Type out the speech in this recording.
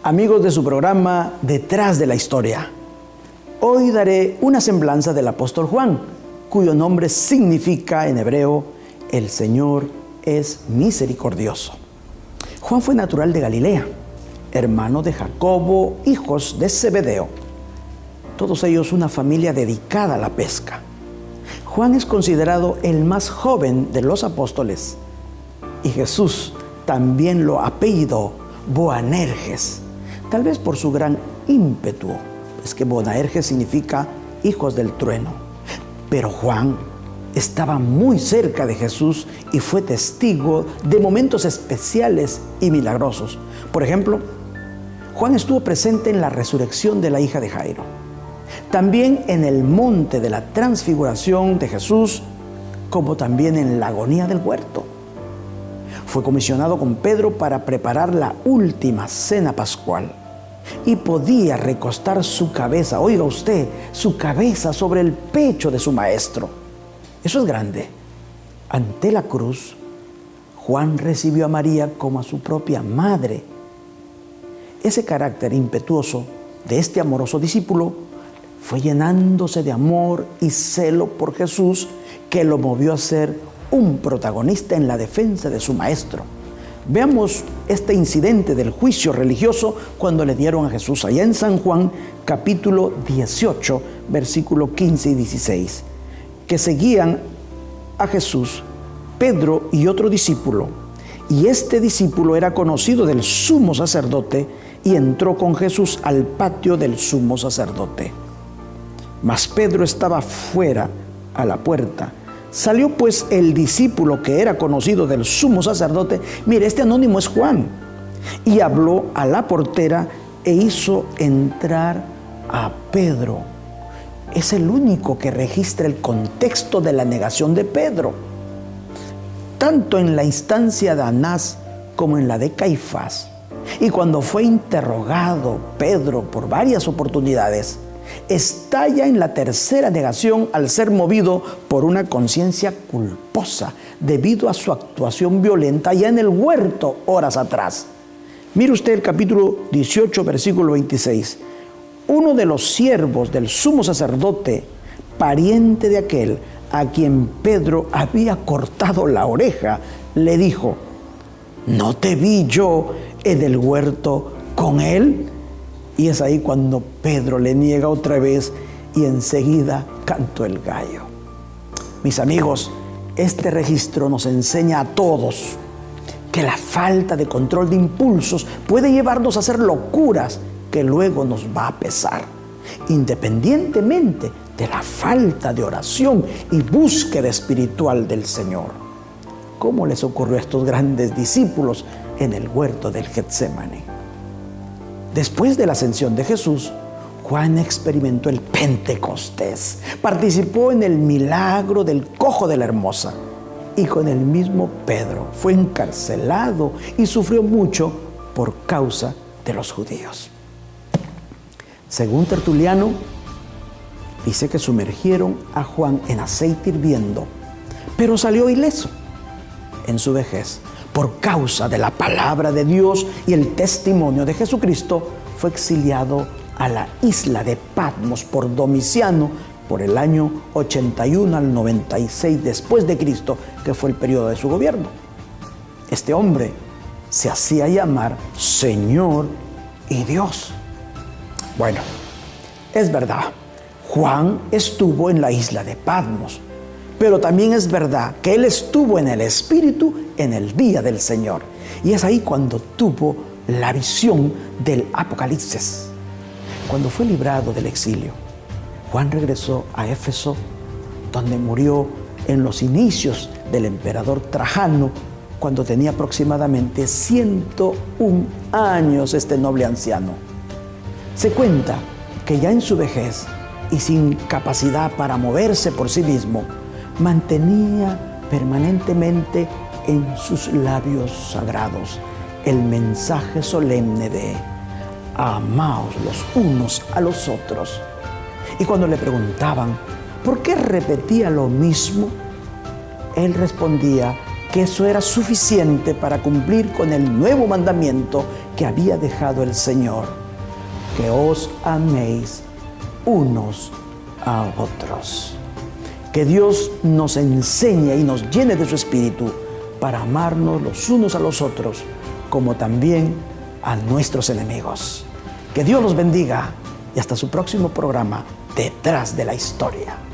Amigos de su programa Detrás de la Historia, hoy daré una semblanza del apóstol Juan, cuyo nombre significa en hebreo, el Señor es misericordioso. Juan fue natural de Galilea, hermano de Jacobo, hijos de Zebedeo. Todos ellos una familia dedicada a la pesca. Juan es considerado el más joven de los apóstoles y Jesús también lo apellidó Boanerges, tal vez por su gran ímpetu. Es que Boanerges significa hijos del trueno. Pero Juan estaba muy cerca de Jesús y fue testigo de momentos especiales y milagrosos. Por ejemplo, Juan estuvo presente en la resurrección de la hija de Jairo. También en el monte de la transfiguración de Jesús, como también en la agonía del huerto. Fue comisionado con Pedro para preparar la última cena pascual y podía recostar su cabeza, oiga usted, su cabeza sobre el pecho de su maestro. Eso es grande. Ante la cruz, Juan recibió a María como a su propia madre. Ese carácter impetuoso de este amoroso discípulo fue llenándose de amor y celo por Jesús, que lo movió a ser un protagonista en la defensa de su maestro. Veamos este incidente del juicio religioso cuando le dieron a Jesús allá en San Juan, capítulo 18, versículo 15 y 16, que seguían a Jesús, Pedro y otro discípulo. Y este discípulo era conocido del sumo sacerdote y entró con Jesús al patio del sumo sacerdote. Mas Pedro estaba fuera a la puerta. Salió pues el discípulo que era conocido del sumo sacerdote. Mire, este anónimo es Juan. Y habló a la portera e hizo entrar a Pedro. Es el único que registra el contexto de la negación de Pedro. Tanto en la instancia de Anás como en la de Caifás. Y cuando fue interrogado Pedro por varias oportunidades, estalla en la tercera negación al ser movido por una conciencia culposa debido a su actuación violenta ya en el huerto horas atrás. Mire usted el capítulo 18, versículo 26. Uno de los siervos del sumo sacerdote, pariente de aquel a quien Pedro había cortado la oreja, le dijo: ¿no te vi yo en el huerto con él? Y es ahí cuando Pedro le niega otra vez y enseguida cantó el gallo. Mis amigos, este registro nos enseña a todos que la falta de control de impulsos puede llevarnos a hacer locuras que luego nos va a pesar, independientemente de la falta de oración y búsqueda espiritual del Señor. ¿Cómo les ocurrió a estos grandes discípulos en el huerto del Getsemaní? Después de la ascensión de Jesús, Juan experimentó el Pentecostés, participó en el milagro del cojo de la Hermosa y con el mismo Pedro fue encarcelado y sufrió mucho por causa de los judíos. Según Tertuliano, dice que sumergieron a Juan en aceite hirviendo, pero salió ileso en su vejez. Por causa de la palabra de Dios y el testimonio de Jesucristo, fue exiliado a la isla de Patmos por Domiciano por el año 81 al 96 después de Cristo, que fue el periodo de su gobierno. Este hombre se hacía llamar Señor y Dios. Bueno, es verdad, Juan estuvo en la isla de Patmos, pero también es verdad que él estuvo en el Espíritu en el día del Señor. Y es ahí cuando tuvo la visión del Apocalipsis. Cuando fue librado del exilio, Juan regresó a Éfeso, donde murió en los inicios del emperador Trajano, cuando tenía aproximadamente 101 años este noble anciano. Se cuenta que ya en su vejez y sin capacidad para moverse por sí mismo, mantenía permanentemente en sus labios sagrados el mensaje solemne de amaos los unos a los otros. Y cuando le preguntaban por qué repetía lo mismo, él respondía que eso era suficiente para cumplir con el nuevo mandamiento que había dejado el Señor, que os améis unos a otros. Que Dios nos enseñe y nos llene de su Espíritu para amarnos los unos a los otros, como también a nuestros enemigos. Que Dios los bendiga y hasta su próximo programa, Detrás de la Historia.